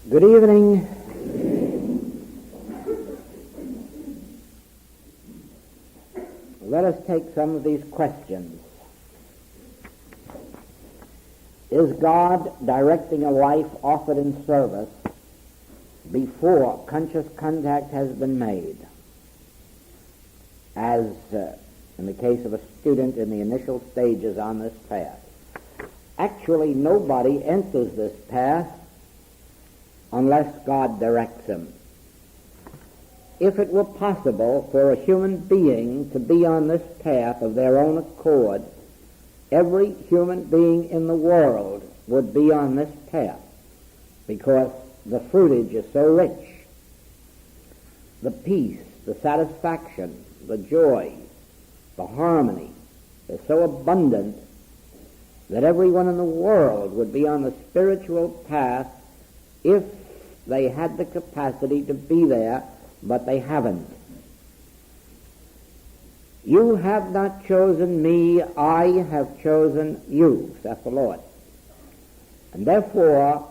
Good evening. Let us take some of these questions. Is God directing a life offered in service before conscious contact has been made? As in the case of a student in the initial stages on this path. Actually, nobody enters this path unless God directs him. If it were possible for a human being to be on this path of their own accord, every human being in the world would be on this path because the fruitage is so rich. The peace, the satisfaction, the joy, the harmony is so abundant that everyone in the world would be on the spiritual path if they had the capacity to be there, but they haven't. You have not chosen me, I have chosen you, saith the Lord. And therefore,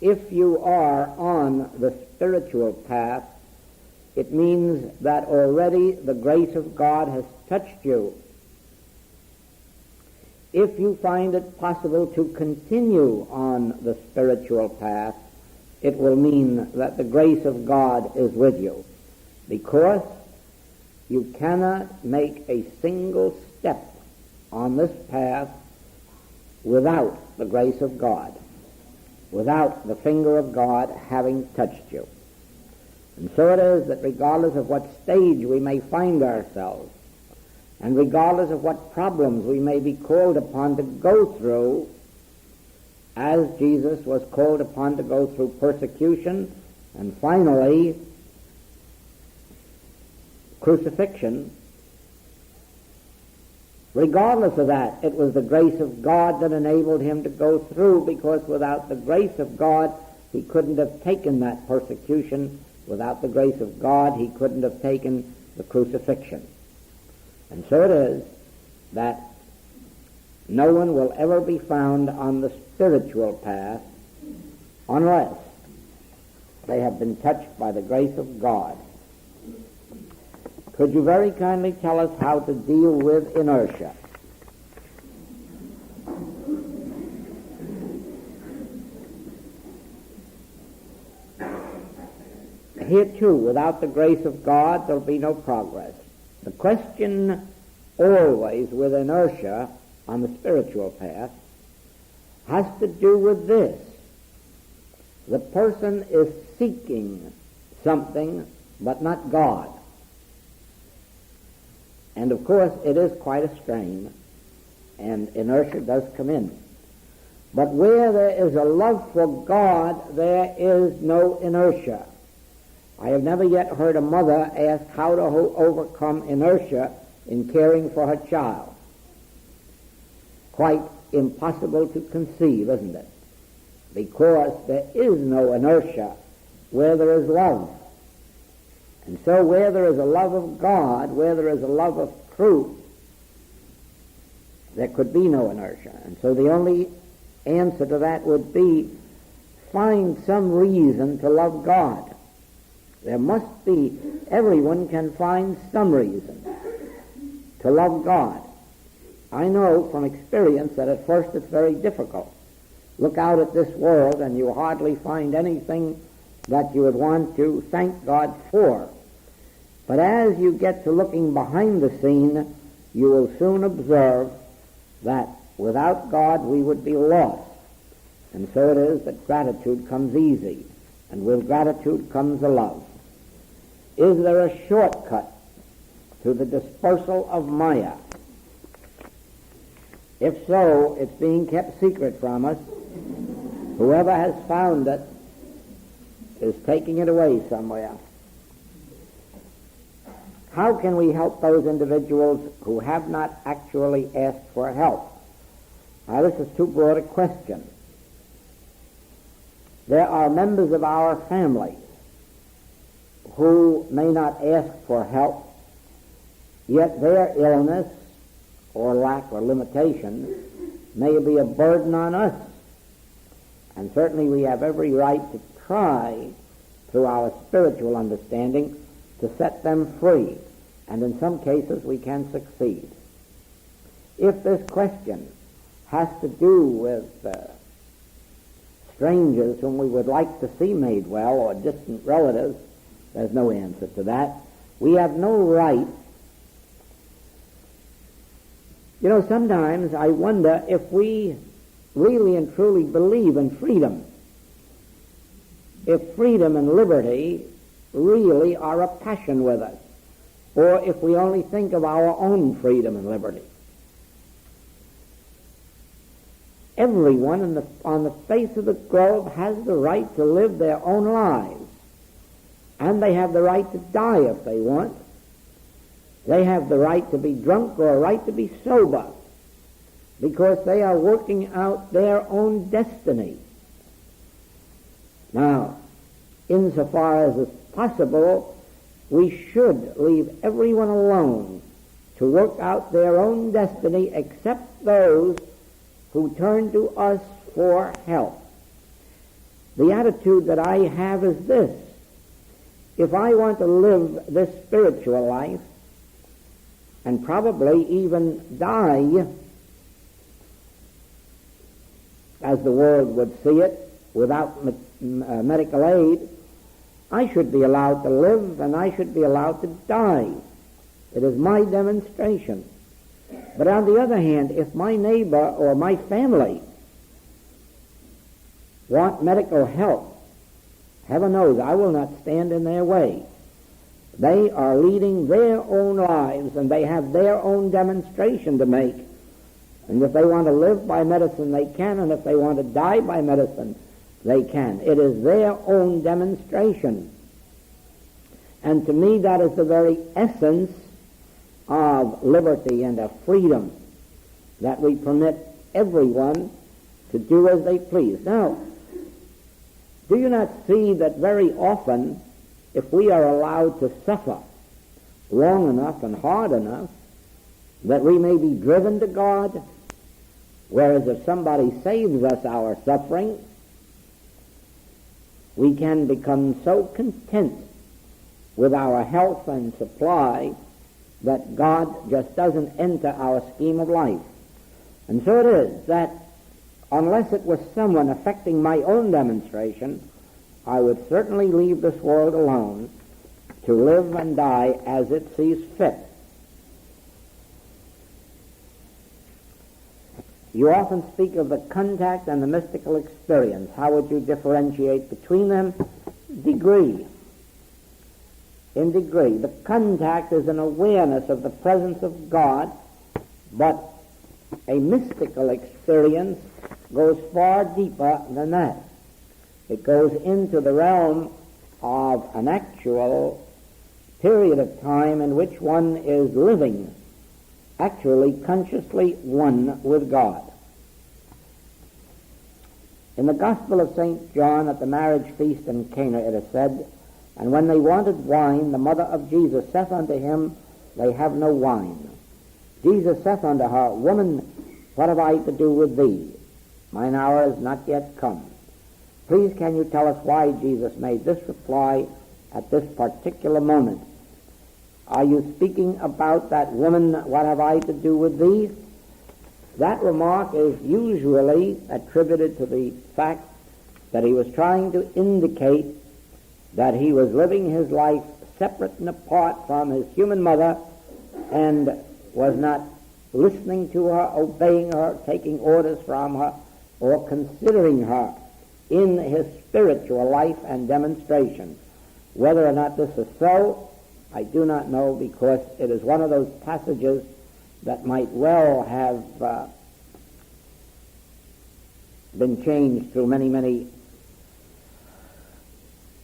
if you are on the spiritual path, it means that already the grace of God has touched you. If you find it possible to continue on the spiritual path, it will mean that the grace of God is with you, because you cannot make a single step on this path without the grace of God, without the finger of God having touched you. And so it is that regardless of what stage we may find ourselves, and regardless of what problems we may be called upon to go through, as Jesus was called upon to go through persecution and finally crucifixion, regardless of that, it was the grace of God that enabled him to go through, because without the grace of God, he couldn't have taken that persecution. Without the grace of God, he couldn't have taken the crucifixion. And so it is that no one will ever be found on the spiritual path unless they have been touched by the grace of God. Could you very kindly tell us how to deal with inertia? Here too, without the grace of God, there will be no progress. The question always with inertia on the spiritual path has to do with this. The person is seeking something, but not God. And of course, it is quite a strain, and inertia does come in. But where there is a love for God, there is no inertia. I have never yet heard a mother ask how to overcome inertia in caring for her child. Quite impossible to conceive, isn't it? Because there is no inertia where there is love. And so where there is a love of God, where there is a love of truth, there could be no inertia. And so the only answer to that would be, find some reason to love God. There must be, everyone can find some reason to love God. I know from experience that at first it's very difficult. Look out at this world and you hardly find anything that you would want to thank God for. But as you get to looking behind the scene, you will soon observe that without God we would be lost. And so it is that gratitude comes easy, and with gratitude comes a love. Is there a shortcut to the dispersal of Maya? If so, it's being kept secret from us. Whoever has found it is taking it away somewhere. How can we help those individuals who have not actually asked for help? Now, this is too broad a question. There are members of our family who may not ask for help, yet their illness or lack or limitation may be a burden on us. And certainly we have every right to try, through our spiritual understanding, to set them free. And in some cases we can succeed. If this question has to do with strangers whom we would like to see made well, or distant relatives, there's no answer to that. We have no right. You know, sometimes I wonder if we really and truly believe in freedom. If freedom and liberty really are a passion with us, or if we only think of our own freedom and liberty. Everyone on the face of the globe has the right to live their own lives, and they have the right to die if they want. They have the right to be drunk or a right to be sober, because they are working out their own destiny. Now, insofar as is possible, we should leave everyone alone to work out their own destiny, except those who turn to us for help. The attitude that I have is this: if I want to live this spiritual life, and probably even die, as the world would see it, without medical aid, I should be allowed to live and I should be allowed to die. It is my demonstration. But on the other hand, if my neighbor or my family want medical help, heaven knows I will not stand in their way. They are leading their own lives and they have their own demonstration to make. And if they want to live by medicine, they can, and if they want to die by medicine, they can. It is their own demonstration. And to me, that is the very essence of liberty and of freedom, that we permit everyone to do as they please. Now, do you not see that very often, if we are allowed to suffer long enough and hard enough, that we may be driven to God, whereas if somebody saves us our suffering, we can become so content with our health and supply that God just doesn't enter our scheme of life. And so it is that unless it was someone affecting my own demonstration, I would certainly leave this world alone to live and die as it sees fit. You often speak of the contact and the mystical experience. How would you differentiate between them? Degree. In degree. The contact is an awareness of the presence of God, but a mystical experience goes far deeper than that. It goes into the realm of an actual period of time in which one is living, actually consciously one with God. In the Gospel of St. John, at the marriage feast in Cana, it is said, "And when they wanted wine, the mother of Jesus saith unto him, They have no wine. Jesus saith unto her, Woman, what have I to do with thee? Mine hour is not yet come." Please, can you tell us why Jesus made this reply at this particular moment? Are you speaking about that woman, what have I to do with thee? That remark is usually attributed to the fact that he was trying to indicate that he was living his life separate and apart from his human mother and was not listening to her, obeying her, taking orders from her, or considering her in his spiritual life and demonstration. Whether or not this is so, I do not know, because it is one of those passages that might well have been changed through many, many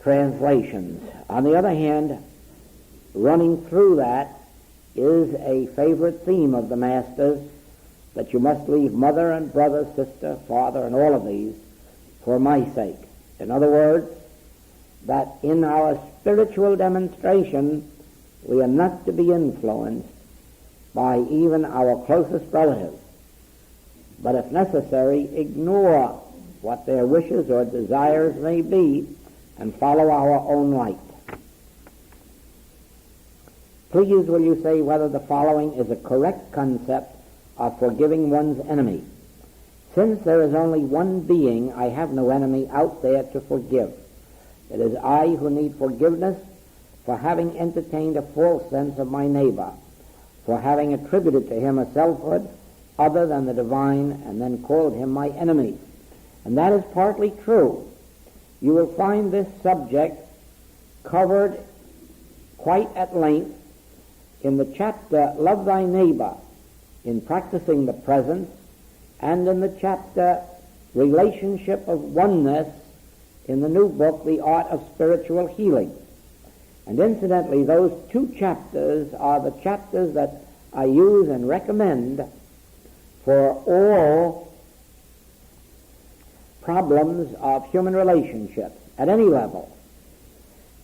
translations. On the other hand, running through that is a favorite theme of the Masters, that you must leave mother and brother, sister, father, and all of these for my sake. In other words, that in our spiritual demonstration, we are not to be influenced by even our closest relatives, but if necessary, ignore what their wishes or desires may be, and follow our own light. Please will you say whether the following is a correct concept of forgiving one's enemy? Since there is only one being, I have no enemy out there to forgive. It is I who need forgiveness for having entertained a false sense of my neighbor, for having attributed to him a selfhood other than the divine, and then called him my enemy. And that is partly true. You will find this subject covered quite at length in the chapter Love Thy Neighbor, in Practicing the Presence, and in the chapter Relationship of Oneness in the new book, The Art of Spiritual Healing. And incidentally, those two chapters are the chapters that I use and recommend for all problems of human relationships at any level.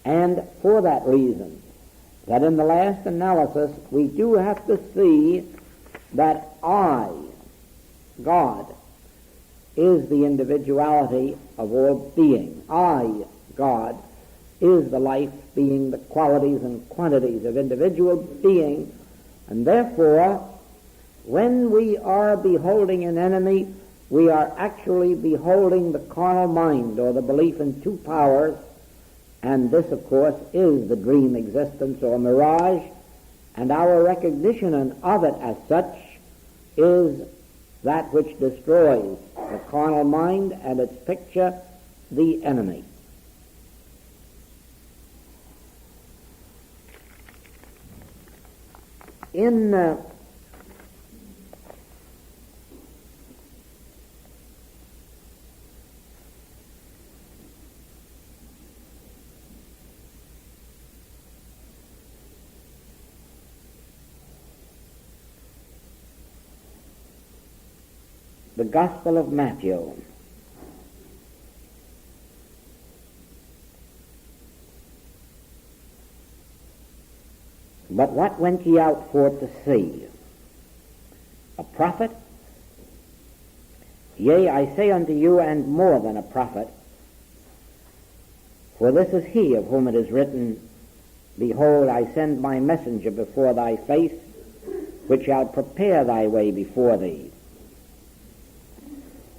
And for that reason, that in the last analysis we do have to see that I, God, is the individuality of all being. I, God, is the life, being the qualities and quantities of individual being, and therefore, when we are beholding an enemy, we are actually beholding the carnal mind, or the belief in two powers, and this, of course, is the dream existence or mirage, and our recognition of it as such is that which destroys the carnal mind and its picture, the enemy. In the Gospel of Matthew, but what went ye out for to see? A prophet? Yea, I say unto you, and more than a prophet. For this is he of whom it is written, Behold, I send my messenger before thy face, which shall prepare thy way before thee.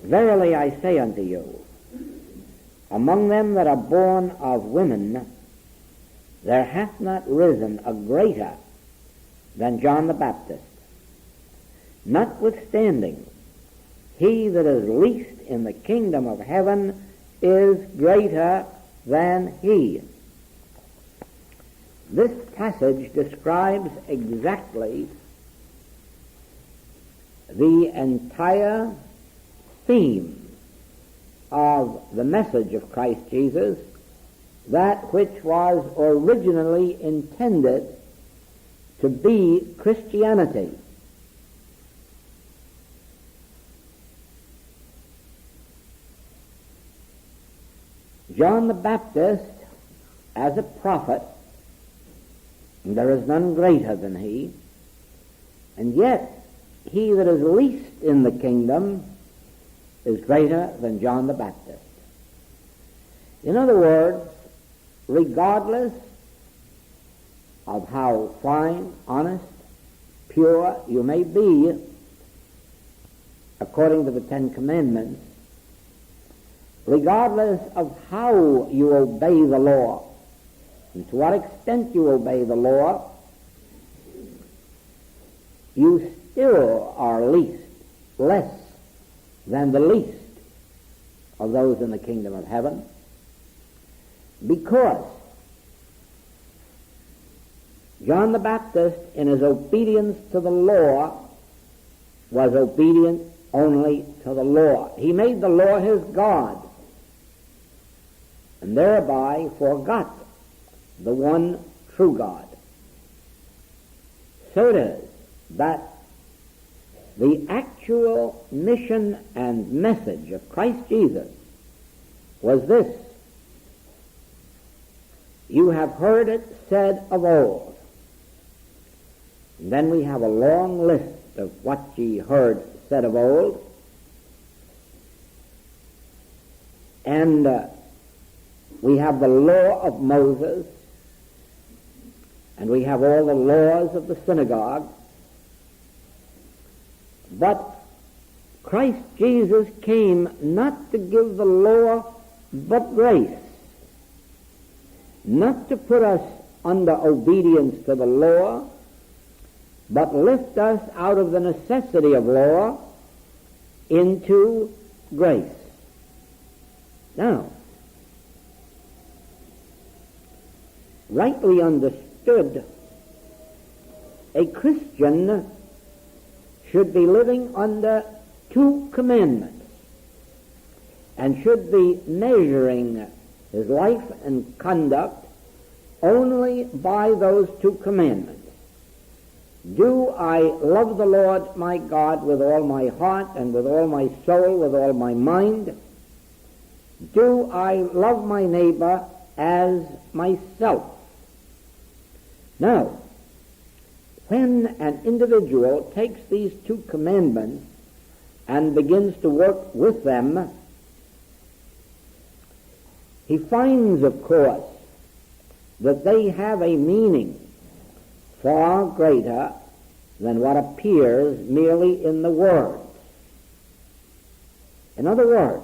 Verily I say unto you, among them that are born of women, there hath not risen a greater than John the Baptist. Notwithstanding, he that is least in the kingdom of heaven is greater than he. This passage describes exactly the entire theme of the message of Christ Jesus, that which was originally intended to be Christianity. John the Baptist, as a prophet, there is none greater than he, and yet he that is least in the kingdom is greater than John the Baptist. In other words, regardless of how fine, honest, pure you may be, according to the Ten Commandments, regardless of how you obey the law, and to what extent you obey the law, you still are less than the least of those in the kingdom of heaven, because John the Baptist, in his obedience to the law, was obedient only to the law. He made the law his God, and thereby forgot the one true God. So it is that the actual mission and message of Christ Jesus was this: you have heard it said of old. And then we have a long list of what ye heard said of old. And We have the law of Moses, and we have all the laws of the synagogue. But Christ Jesus came not to give the law, but grace. Not to put us under obedience to the law, but lift us out of the necessity of law into grace. Now, rightly understood, a Christian should be living under two commandments and should be measuring his life and conduct only by those two commandments. Do I love the Lord my God with all my heart and with all my soul, with all my mind? Do I love my neighbor as myself? Now, when an individual takes these two commandments and begins to work with them, he finds, of course, that they have a meaning far greater than what appears merely in the words. In other words,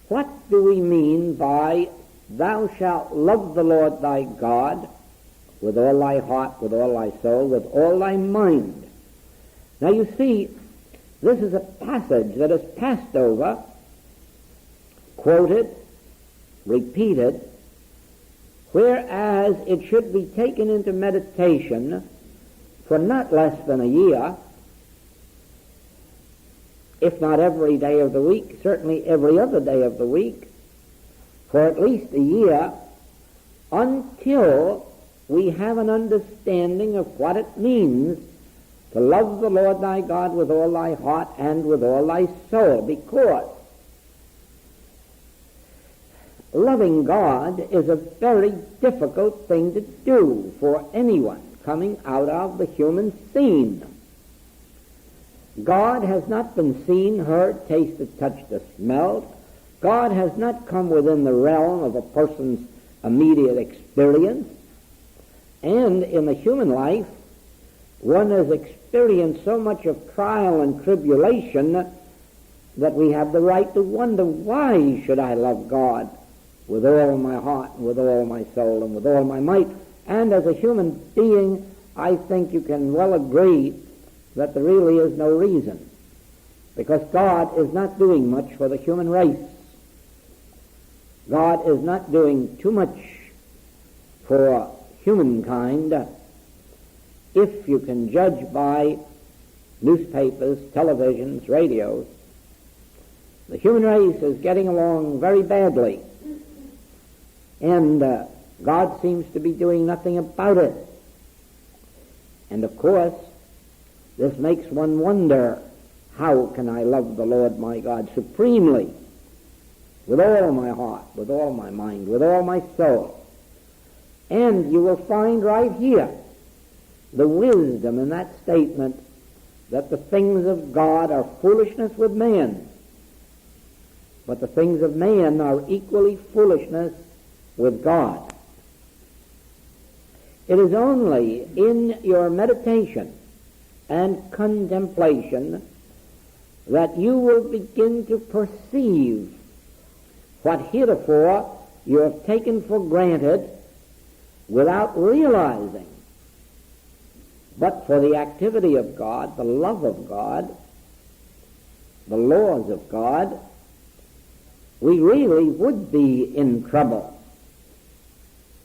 what do we mean by "Thou shalt love the Lord thy God with all thy heart, with all thy soul, with all thy mind"? Now you see, this is a passage that is passed over, quoted, repeated, whereas it should be taken into meditation for not less than a year, if not every day of the week, certainly every other day of the week, for at least a year, until we have an understanding of what it means to love the Lord thy God with all thy heart and with all thy soul, because loving God is a very difficult thing to do for anyone coming out of the human scene. God has not been seen, heard, tasted, touched, or smelled. God has not come within the realm of a person's immediate experience. And in the human life, one has experienced so much of trial and tribulation that we have the right to wonder, why should I love God with all my heart and with all my soul and with all my might? And as a human being, I think you can well agree that there really is no reason, because God is not doing much for the human race. God is not doing too much for humankind, if you can judge by newspapers, televisions, radios. The human race is getting along very badly, and God seems to be doing nothing about it. And of course, this makes one wonder, how can I love the Lord my God supremely, with all my heart, with all my mind, with all my soul? And you will find right here the wisdom in that statement that the things of God are foolishness with man, but the things of man are equally foolishness with God. It is only in your meditation and contemplation that you will begin to perceive what heretofore you have taken for granted without realizing. But for the activity of God, the love of God, the laws of God, we really would be in trouble.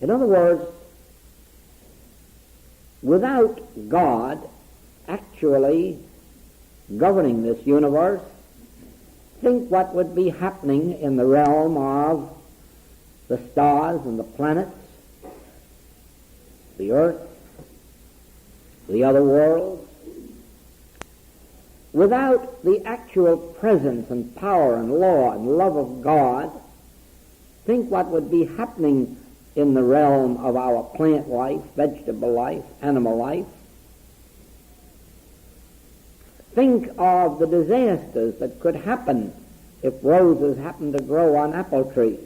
In other words, without God actually governing this universe, think what would be happening in the realm of the stars and the planets, the earth, the other worlds. Without the actual presence and power and law and love of God, think what would be happening in the realm of our plant life, vegetable life, animal life. Think of the disasters that could happen if roses happen to grow on apple trees,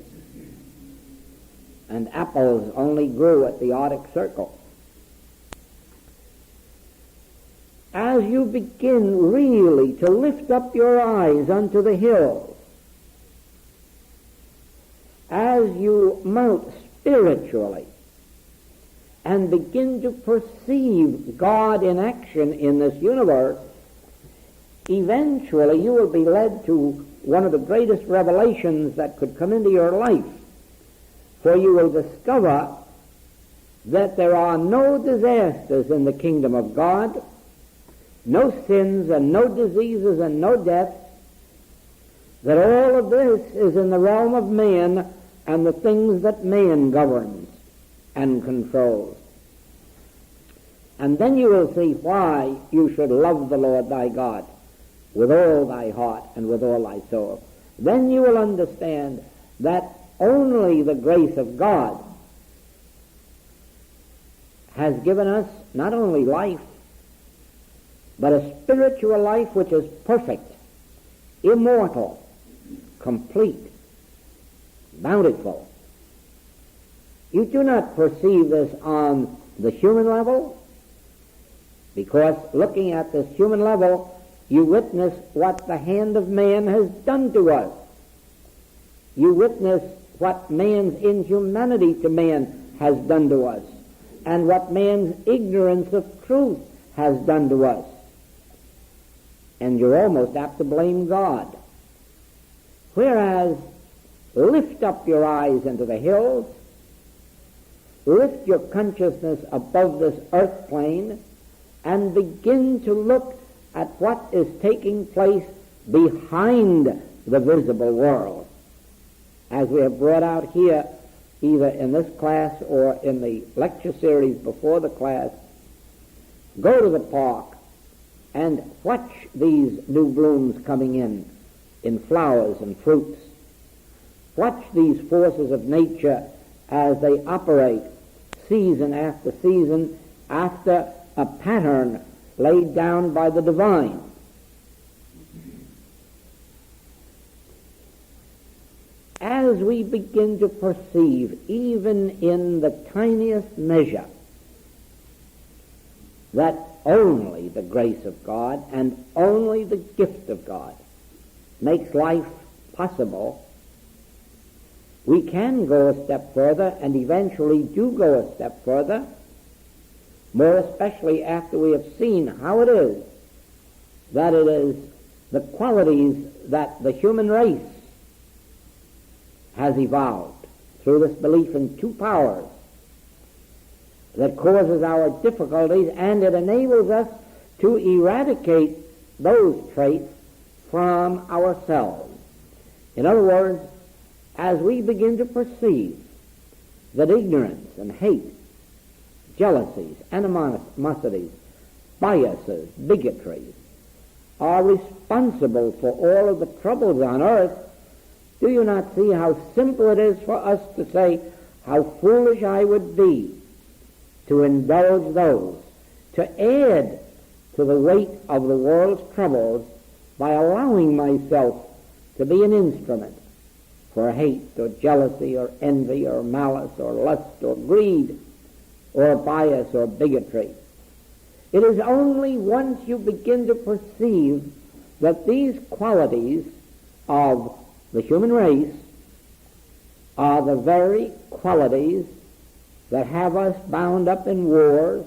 and apples only grew at the Arctic Circle. As you begin really to lift up your eyes unto the hills, as you mount spiritually and begin to perceive God in action in this universe, eventually you will be led to one of the greatest revelations that could come into your life, for you will discover that there are no disasters in the kingdom of God, no sins and no diseases and no deaths, that all of this is in the realm of man and the things that man governs and controls. And then you will see why you should love the Lord thy God with all thy heart and with all thy soul. Then you will understand that only the grace of God has given us not only life, but a spiritual life which is perfect, immortal, complete, bountiful. You do not perceive this on the human level, because looking at this human level, you witness what the hand of man has done to us. You witness what man's inhumanity to man has done to us, and what man's ignorance of truth has done to us. And you're almost apt to blame God. Whereas, lift up your eyes into the hills, lift your consciousness above this earth plane, and begin to look at what is taking place behind the visible world. As we have brought out here, either in this class or in the lecture series before the class, go to the park and watch these new blooms coming in flowers and fruits. Watch these forces of nature as they operate season after season after a pattern laid down by the divine. As we begin to perceive, even in the tiniest measure, that only the grace of God and only the gift of God makes life possible, we can go a step further, and eventually do go a step further, more especially after we have seen how it is that it is the qualities that the human race has evolved through this belief in two powers that causes our difficulties, and it enables us to eradicate those traits from ourselves. In other words, as we begin to perceive that ignorance and hate, jealousies, animosities, biases, bigotries are responsible for all of the troubles on earth, do you not see how simple it is for us to say, how foolish I would be to indulge those, to add to the weight of the world's troubles by allowing myself to be an instrument for hate or jealousy or envy or malice or lust or greed or bias or bigotry. It is only once you begin to perceive that these qualities of the human race are the very qualities that have us bound up in wars,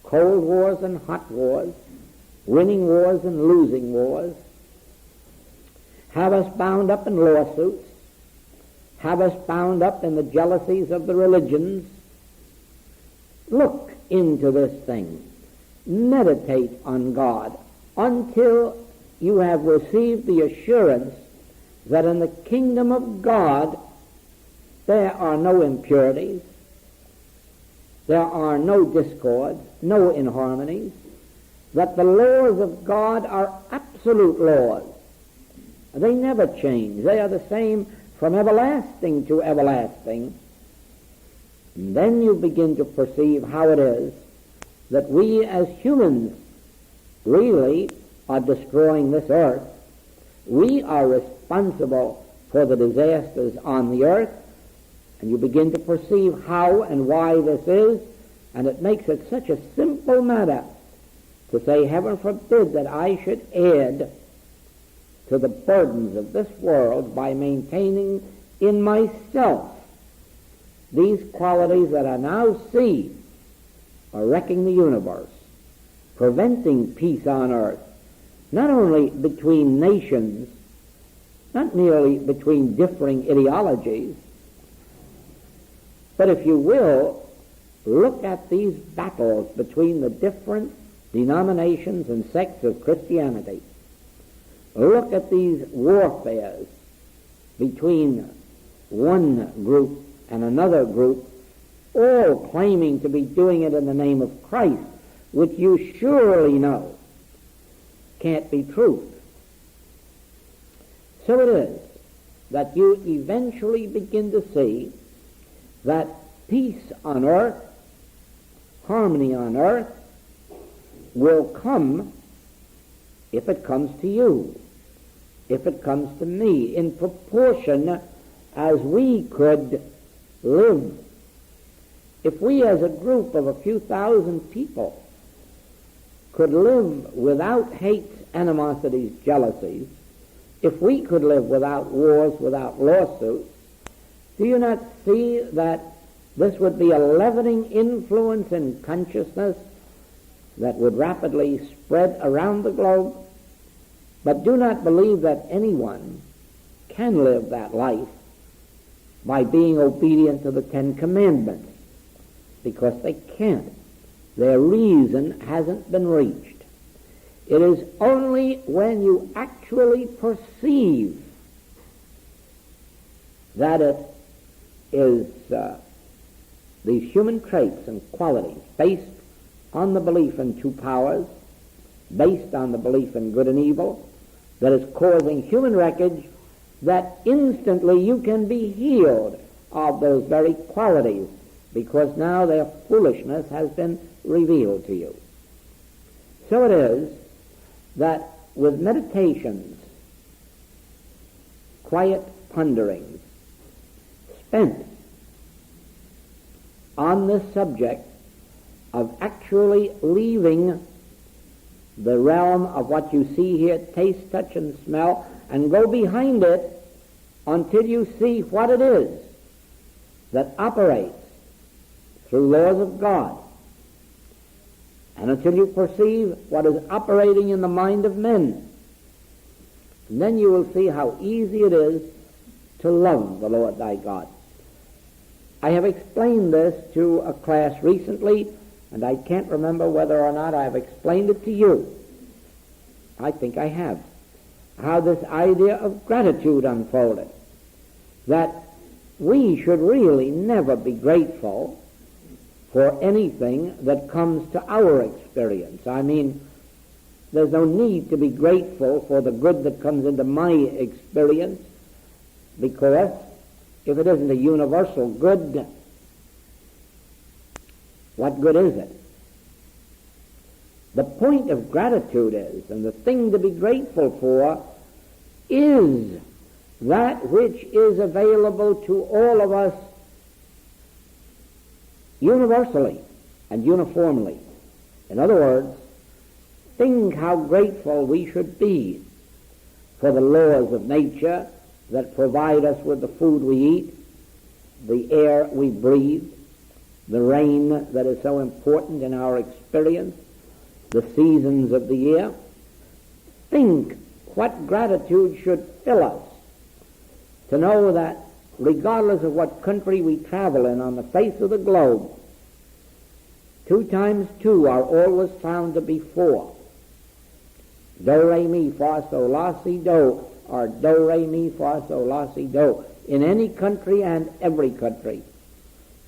cold wars and hot wars, winning wars and losing wars, have us bound up in lawsuits, have us bound up in the jealousies of the religions. Look into this thing. Meditate on God until you have received the assurance that in the kingdom of God there are no impurities, there are no discords, no inharmonies, that the laws of God are absolute laws. They never change. They are the same from everlasting to everlasting. And then you begin to perceive how it is that we as humans really are destroying this earth We are responsible for the disasters on the earth, and you begin to perceive how and why this is, and it makes it such a simple matter to say, heaven forbid that I should add to the burdens of this world by maintaining in myself these qualities that I now see are wrecking the universe, preventing peace on earth, not only between nations, not merely between differing ideologies, but if you will, look at these battles between the different denominations and sects of Christianity. Look at these warfares between one group and another group, all claiming to be doing it in the name of Christ, which you surely know can't be truth. So it is that you eventually begin to see that peace on earth, harmony on earth, will come if it comes to you, if it comes to me, in proportion as we could live. If we as a group of a few thousand people could live without hates, animosities, jealousies, if we could live without wars, without lawsuits, do you not see that this would be a leavening influence in consciousness that would rapidly spread around the globe? But do not believe that anyone can live that life by being obedient to the Ten Commandments, because they can't. Their reason hasn't been reached. It is only when you actually perceive that it is these human traits and qualities based on the belief in two powers, based on the belief in good and evil, that is causing human wreckage, that instantly you can be healed of those very qualities, because now their foolishness has been revealed to you. So it is that with meditations, quiet ponderings, spent on this subject of actually leaving the realm of what you see here, taste, touch, and smell, and go behind it until you see what it is that operates through laws of God, and until you perceive what is operating in the mind of men. And then you will see how easy it is to love the Lord thy God. I have explained this to a class recently, and I can't remember whether or not I have explained it to you. I think I have. How this idea of gratitude unfolded. That we should really never be grateful for anything that comes to our experience. I mean, there's no need to be grateful for the good that comes into my experience, because if it isn't a universal good, what good is it? The point of gratitude is, and the thing to be grateful for, is that which is available to all of us universally and uniformly. In other words, think how grateful we should be for the laws of nature that provide us with the food we eat, the air we breathe, the rain that is so important in our experience, the seasons of the year. Think what gratitude should fill us to know that regardless of what country we travel in on the face of the globe, 2 times 2 are always found to be 4. Do, re, mi, fa, sol, la, si, do, or do, re, mi, fa, sol, la, si, do, in any country and every country.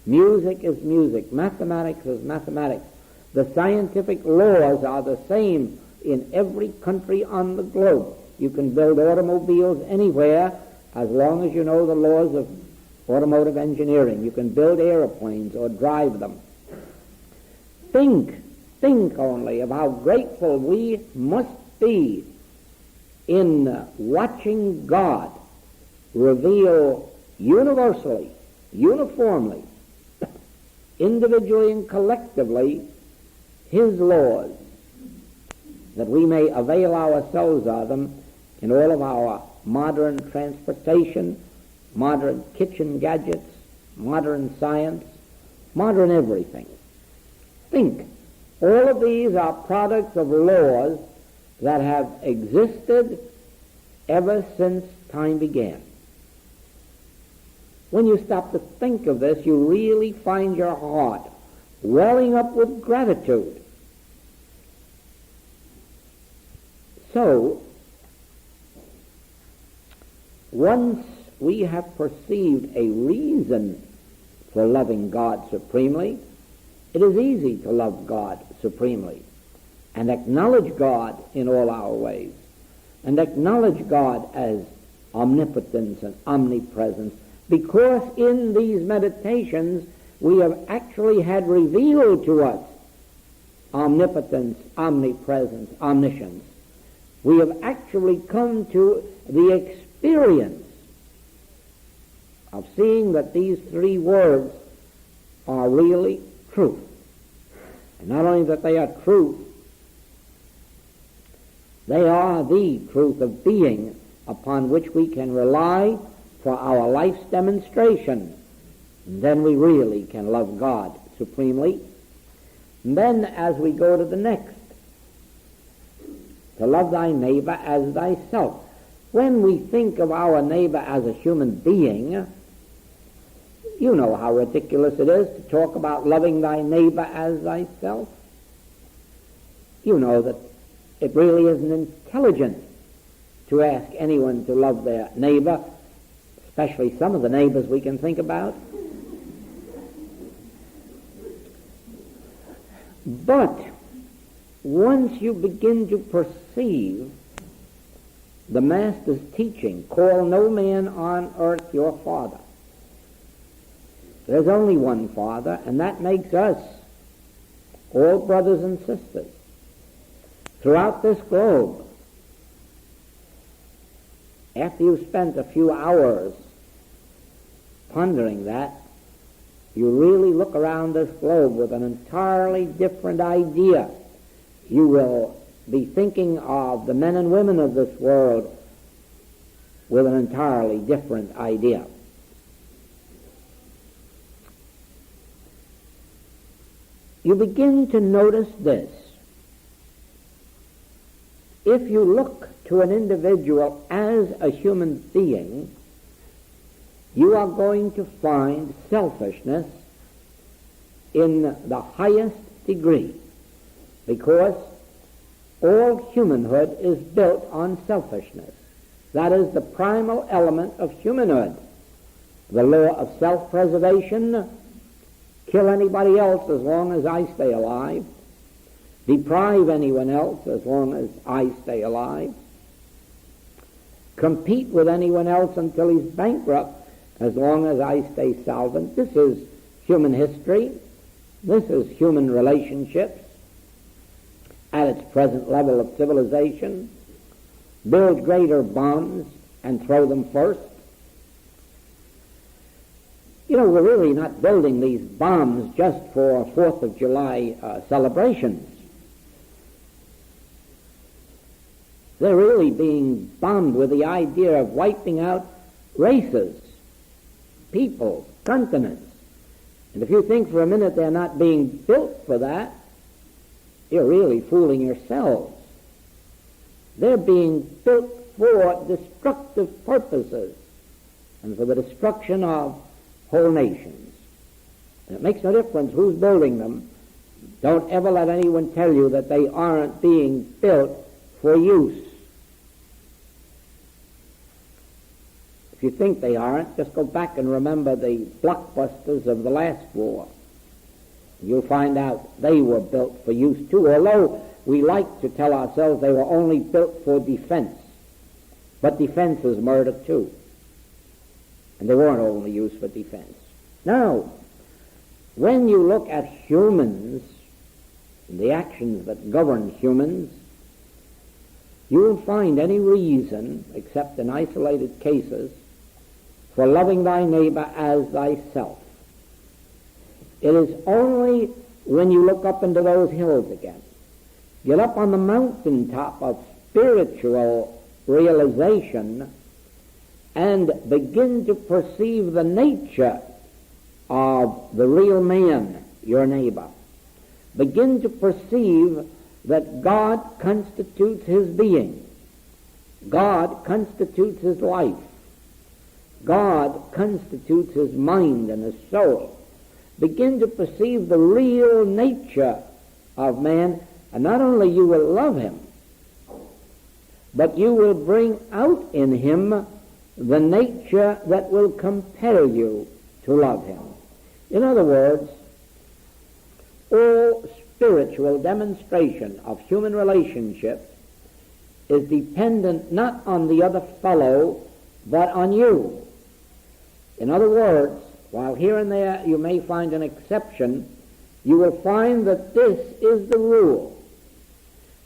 Music is music. Mathematics is mathematics. The scientific laws are the same in every country on the globe. You can build automobiles anywhere as long as you know the laws of automotive engineering. You can build airplanes or drive them. Think only of how grateful we must be in watching God reveal universally, uniformly, individually and collectively, His laws, that we may avail ourselves of them in all of our modern transportation, modern kitchen gadgets, modern science, modern everything. Think, all of these are products of laws that have existed ever since time began. When you stop to think of this, you really find your heart welling up with gratitude. So, once we have perceived a reason for loving God supremely, it is easy to love God supremely and acknowledge God in all our ways, and acknowledge God as omnipotence and omnipresence, because in these meditations we have actually had revealed to us omnipotence, omnipresence, omniscience. We have actually come to the experience of seeing that these three words are really truth. And not only that they are truth, they are the truth of being upon which we can rely for our life's demonstration. And then we really can love God supremely. And then as we go to the next, to love thy neighbor as thyself. When we think of our neighbor as a human being, you know how ridiculous it is to talk about loving thy neighbor as thyself. You know that it really isn't intelligent to ask anyone to love their neighbor, especially some of the neighbors we can think about. But once you begin to perceive the Master's teaching, call no man on earth your father. There's only one Father, and that makes us all brothers and sisters throughout this globe. After you've spent a few hours pondering that, you really look around this globe with an entirely different idea. You will be thinking of the men and women of this world with an entirely different idea. You begin to notice this. If you look to an individual as a human being, you are going to find selfishness in the highest degree, because all humanhood is built on selfishness. That is the primal element of humanhood. The law of self-preservation: kill anybody else as long as I stay alive, deprive anyone else as long as I stay alive, compete with anyone else until he's bankrupt as long as I stay solvent. This is human history. This is human relationships at its present level of civilization. Build greater bombs and throw them first. You know, we're really not building these bombs just for 4th of July celebrations. They're really being bombed with the idea of wiping out races, peoples, continents. And if you think for a minute they're not being built for that, you're really fooling yourselves. They're being built for destructive purposes and for the destruction of whole nations. And it makes no difference who's building them. Don't ever let anyone tell you that they aren't being built for use. If you think they aren't, just go back and remember the blockbusters of the last war. You'll find out they were built for use too, although we like to tell ourselves they were only built for defense. But defense is murder too. And they weren't only used for defense. Now, when you look at humans, and the actions that govern humans, you will find any reason, except in isolated cases, for loving thy neighbor as thyself. It is only when you look up into those hills again, get up on the mountaintop of spiritual realization, and begin to perceive the nature of the real man, your neighbor. Begin to perceive that God constitutes his being. God constitutes his life. God constitutes his mind and his soul. Begin to perceive the real nature of man, and not only you will love him, but you will bring out in him the nature that will compel you to love him. In other words, all spiritual demonstration of human relationships is dependent not on the other fellow, but on you. In other words, while here and there you may find an exception, you will find that this is the rule.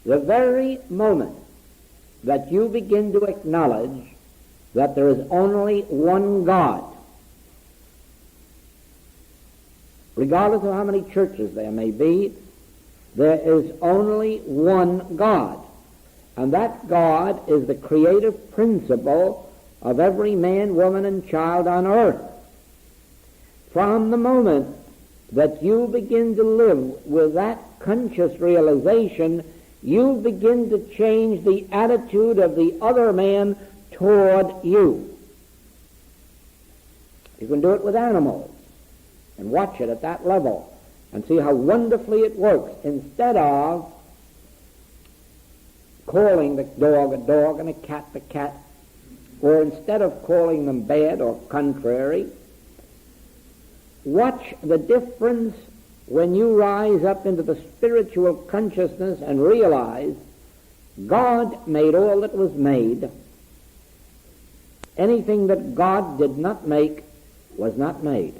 The very moment that you begin to acknowledge that there is only one God, regardless of how many churches there may be, there is only one God. And that God is the creative principle of every man, woman, and child on earth. From the moment that you begin to live with that conscious realization, you begin to change the attitude of the other man toward you. You can do it with animals and watch it at that level and see how wonderfully it works. Instead of calling the dog a dog and a cat a cat, or instead of calling them bad or contrary, watch the difference when you rise up into the spiritual consciousness and realize God made all that was made. Anything that God did not make was not made.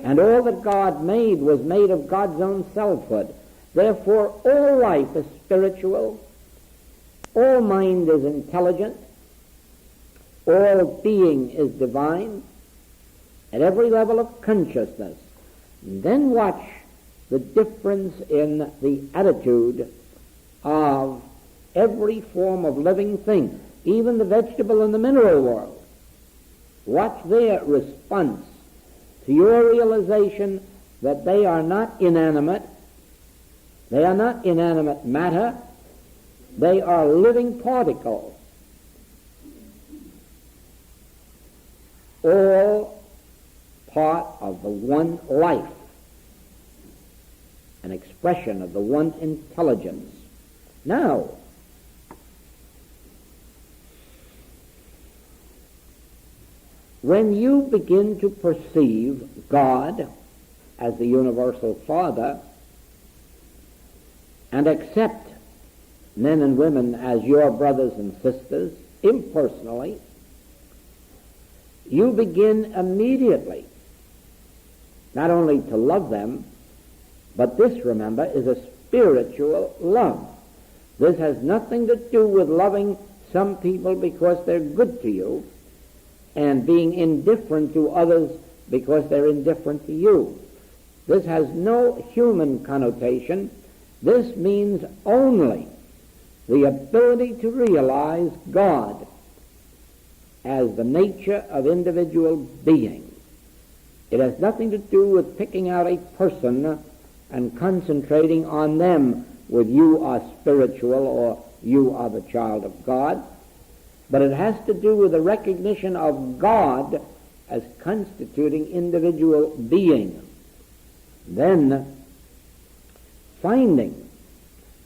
And all that God made was made of God's own selfhood. Therefore, all life is spiritual, all mind is intelligent, all being is divine, at every level of consciousness. And then watch the difference in the attitude of every form of living thing, even the vegetable and the mineral world. Watch their response to your realization that they are not inanimate. They are not inanimate matter. They are living particles. All part of the one life, an expression of the one intelligence. Now, when you begin to perceive God as the universal Father and accept men and women as your brothers and sisters impersonally, you begin immediately not only to love them, but this, remember, is a spiritual love. This has nothing to do with loving some people because they're good to you and being indifferent to others because they're indifferent to you. This has no human connotation. This means only the ability to realize God as the nature of individual being. It has nothing to do with picking out a person and concentrating on them with you are spiritual or you are the child of God, but it has to do with the recognition of God as constituting individual being. Then, finding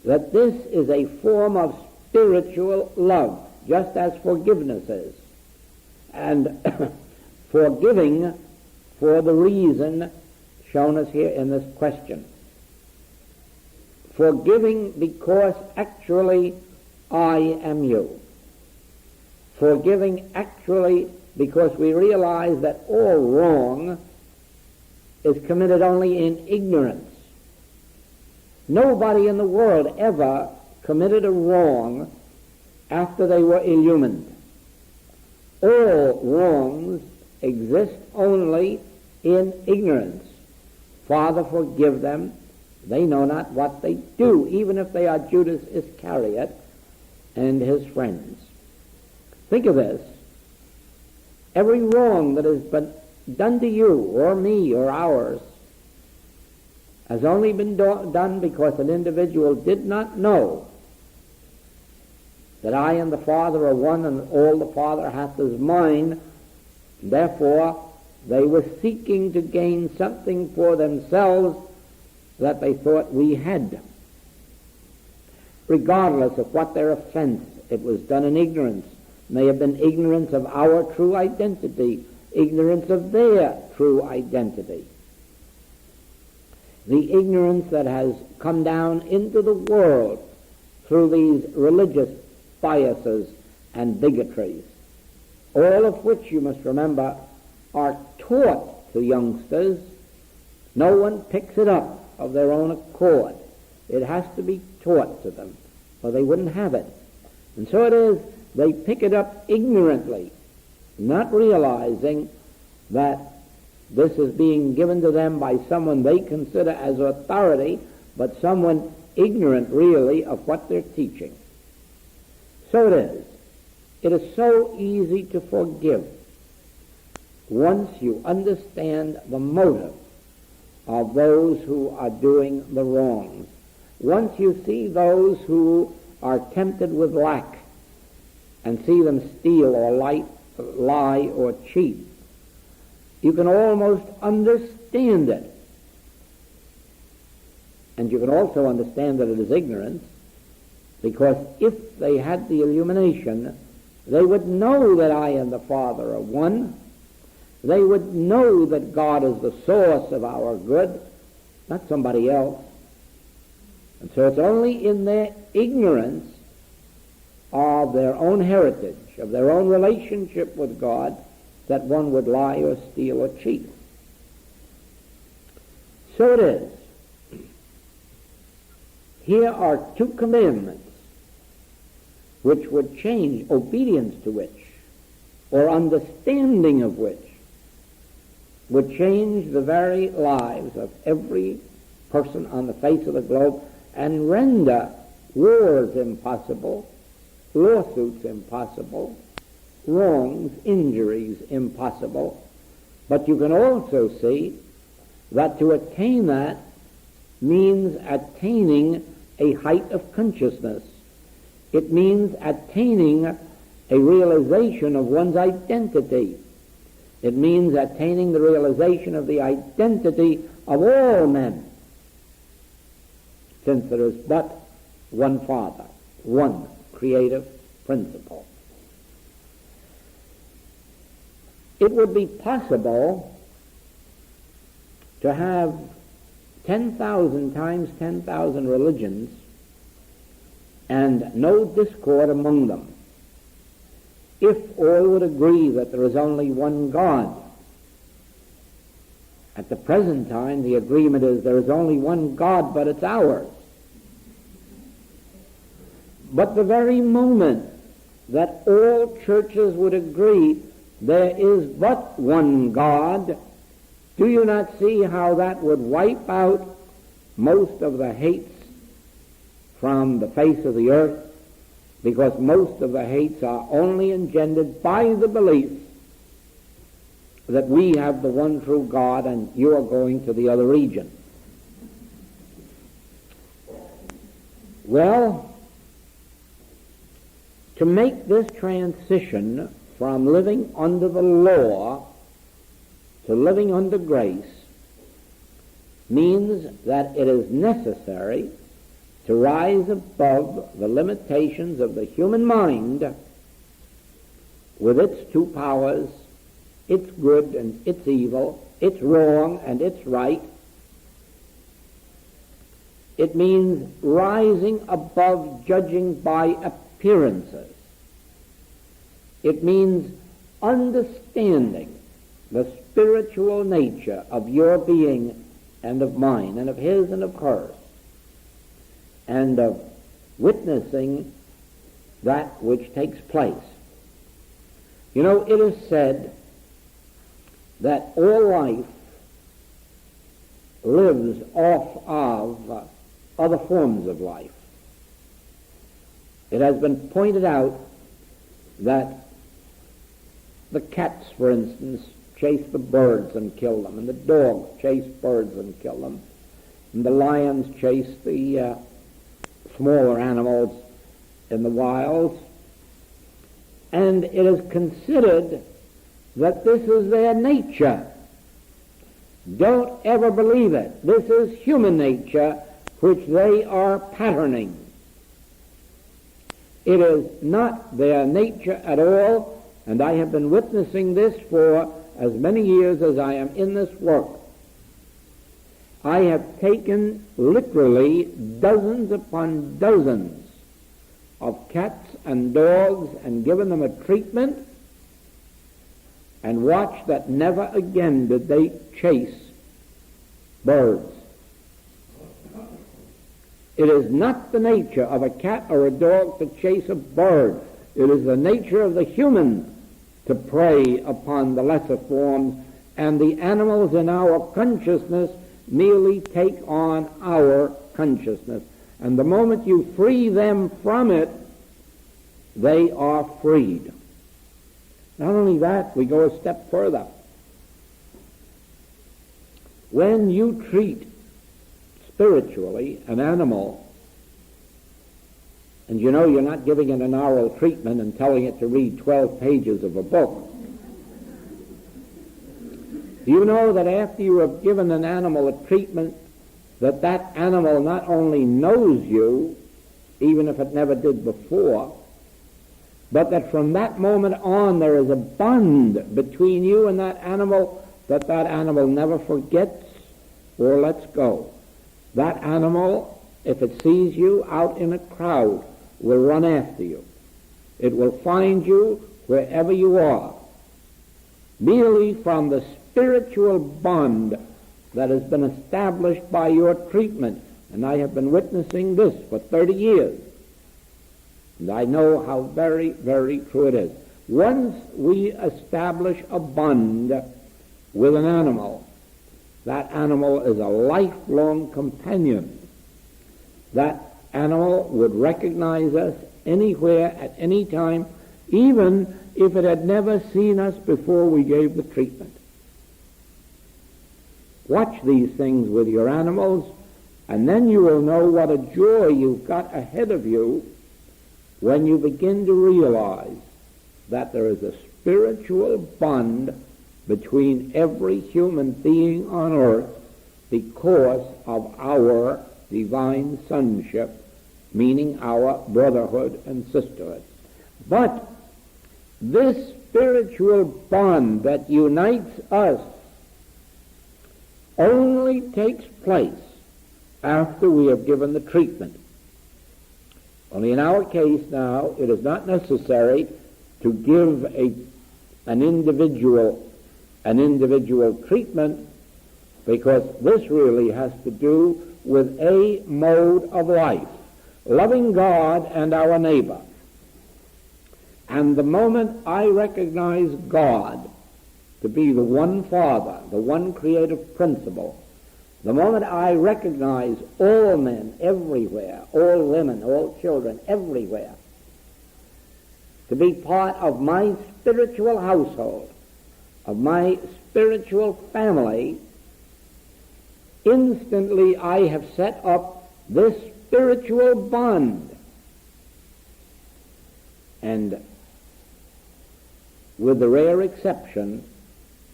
that this is a form of spiritual love, just as forgiveness is, and forgiving for the reason shown us here in this question. Forgiving because actually I am you. Forgiving actually because we realize that all wrong is committed only in ignorance. Nobody in the world ever committed a wrong after they were illumined. All wrongs exist only in ignorance. Father, forgive them. They know not what they do, even if they are Judas Iscariot and his friends. Think of this. Every wrong that has been done to you or me or ours has only been done because an individual did not know that I and the Father are one, and all the Father hath is mine. Therefore, they were seeking to gain something for themselves that they thought we had. Regardless of what their offense, it was done in ignorance. May have been ignorance of our true identity, ignorance of their true identity. The ignorance that has come down into the world through these religious biases and bigotries, all of which, you must remember, are taught to youngsters. No one picks it up of their own accord. It has to be taught to them, or they wouldn't have it. And so it is, they pick it up ignorantly, not realizing that this is being given to them by someone they consider as authority, but someone ignorant really of what they're teaching. So it is. It is so easy to forgive once you understand the motive of those who are doing the wrongs. Once you see those who are tempted with lack and see them steal or lie or cheat, you can almost understand it. And you can also understand that it is ignorance, because if they had the illumination, they would know that I and the Father are one. They would know that God is the source of our good, not somebody else. And so it's only in their ignorance of their own heritage, of their own relationship with God, that one would lie or steal or cheat. So it is. Here are two commandments which would change, obedience to which, or understanding of which, would change the very lives of every person on the face of the globe and render wars impossible, lawsuits impossible, wrongs, injuries impossible. But you can also see that to attain that means attaining a height of consciousness. It means attaining a realization of one's identity. It means attaining the realization of the identity of all men, since there is but one Father, one creative principle. It would be possible to have 10,000 times 10,000 religions and no discord among them, if all would agree that there is only one God. At the present time, the agreement is there is only one God, but it's ours. But the very moment that all churches would agree there is but one God, do you not see how that would wipe out most of the hates from the face of the earth? Because most of the hates are only engendered by the belief that we have the one true God and you are going to the other region. Well, to make this transition from living under the law to living under grace means that it is necessary to rise above the limitations of the human mind with its two powers, its good and its evil, its wrong and its right. It means rising above judging by appearances. It means understanding the spiritual nature of your being and of mine and of his and of hers, and of witnessing that which takes place. You know, it is said that all life lives off of other forms of life. It has been pointed out that the cats, for instance, chase the birds and kill them, and the dogs chase birds and kill them, and the lions chase the smaller animals in the wilds, and it is considered that this is their nature. Don't ever believe it. This is human nature which they are patterning. It is not their nature at all, and I have been witnessing this for as many years as I am in this work. I have taken literally dozens upon dozens of cats and dogs and given them a treatment, and watched that never again did they chase birds. It is not the nature of a cat or a dog to chase a bird. It is the nature of the human to prey upon the lesser forms, and the animals in our consciousness merely take on our consciousness. And the moment you free them from it, they are freed. Not only that, we go a step further. When you treat spiritually an animal, and you know you're not giving it an oral treatment and telling it to read 12 pages of a book, do you know that after you have given an animal a treatment, that animal not only knows you, even if it never did before, but that from that moment on there is a bond between you and that animal that animal never forgets or lets go. That animal, if it sees you out in a crowd, will run after you. It will find you wherever you are, merely from the spiritual bond that has been established by your treatment. And I have been witnessing this for 30 years. And I know how very, very true it is. Once we establish a bond with an animal, that animal is a lifelong companion. That animal would recognize us anywhere, at any time, even if it had never seen us before we gave the treatment. Watch these things with your animals, and then you will know what a joy you've got ahead of you when you begin to realize that there is a spiritual bond between every human being on earth because of our divine sonship, meaning our brotherhood and sisterhood. But this spiritual bond that unites us only takes place after we have given the treatment. Only in our case now, it is not necessary to give an individual treatment, because this really has to do with a mode of life, loving God and our neighbor. And the moment I recognize God to be the one Father, the one creative principle, the moment I recognize all men everywhere, all women, all children everywhere, to be part of my spiritual household, of my spiritual family, instantly I have set up this spiritual bond. And with the rare exception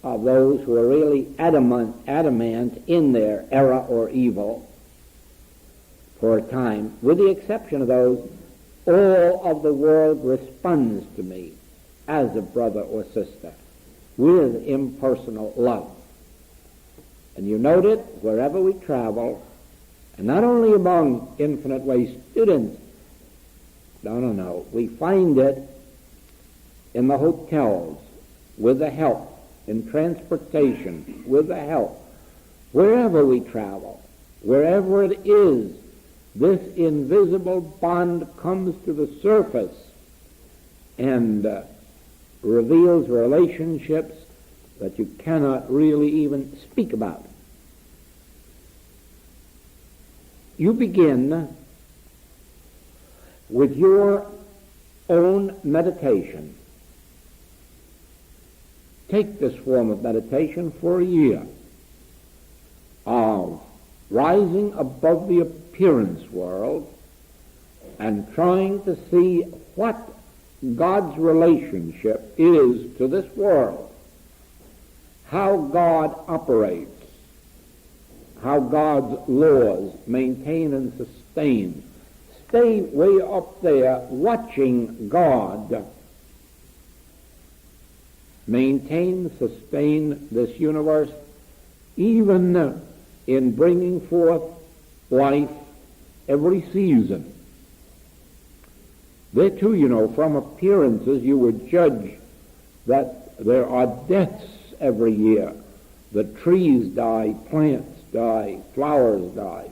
of those who are really adamant in their error or evil for a time, with the exception of those, all of the world responds to me as a brother or sister with impersonal love. And you note it wherever we travel, and not only among Infinite Way students. No. We find it in the hotels, with the help, in transportation, with the help. Wherever we travel, wherever it is this invisible bond comes to the surface and reveals relationships that you cannot really even speak about. You begin with your own meditation. Take this form of meditation for a year of rising above the appearance world and trying to see what God's relationship is to this world, how God operates, how God's laws maintain and sustain. Stay way up there watching God maintain, sustain this universe, even in bringing forth life every season. There too, you know, from appearances you would judge that there are deaths every year. The trees die, plants die, flowers die.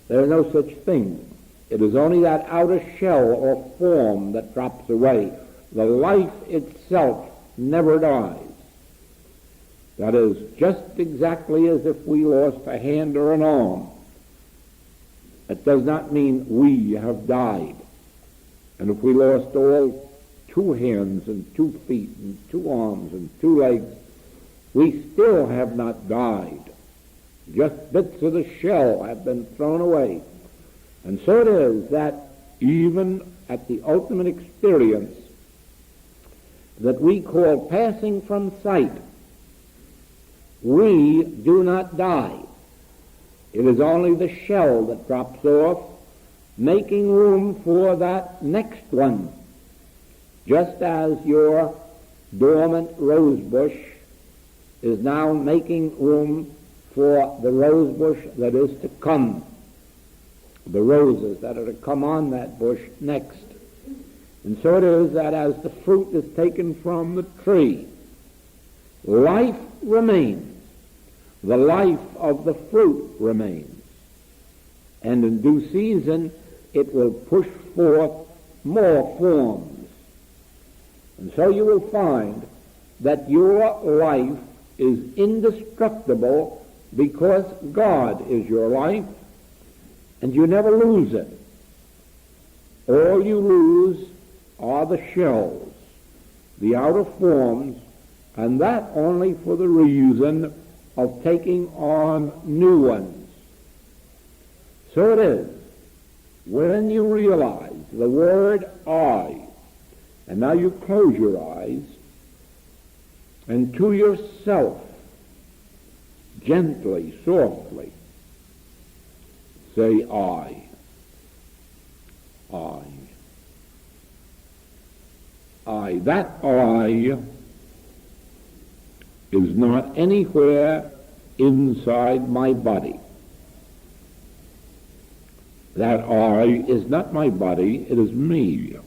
There is no such thing. It is only that outer shell or form that drops away. The life itself never dies. That is just exactly as if we lost a hand or an arm. It does not mean we have died. And if we lost all 2 hands and 2 feet and 2 arms and 2 legs, we still have not died. Just bits of the shell have been thrown away. And so it is that even at the ultimate experience that we call passing from sight, we do not die. It is only the shell that drops off, making room for that next one, just as your dormant rose bush is now making room for the rose bush that is to come, the roses that are to come on that bush next. And so it is that as the fruit is taken from the tree, life remains. The life of the fruit remains. And in due season, it will push forth more forms. And so you will find that your life is indestructible because God is your life, and you never lose it. All you lose are the shells, the outer forms, and that only for the reason of taking on new ones. So it is, when you realize the word I, and now you close your eyes, and to yourself, gently, softly, say I. That I is not anywhere inside my body. That I is not my body, it is me.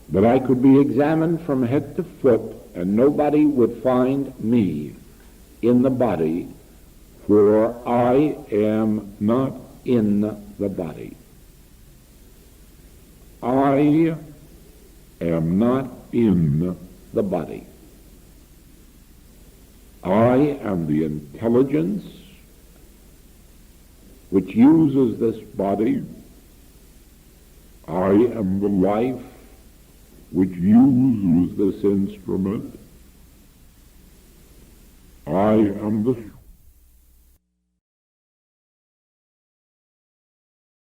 But I could be examined from head to foot, and nobody would find me in the body, for I am not in the body. I am not in the body. I am the intelligence which uses this body. I am the life which uses this instrument. I am the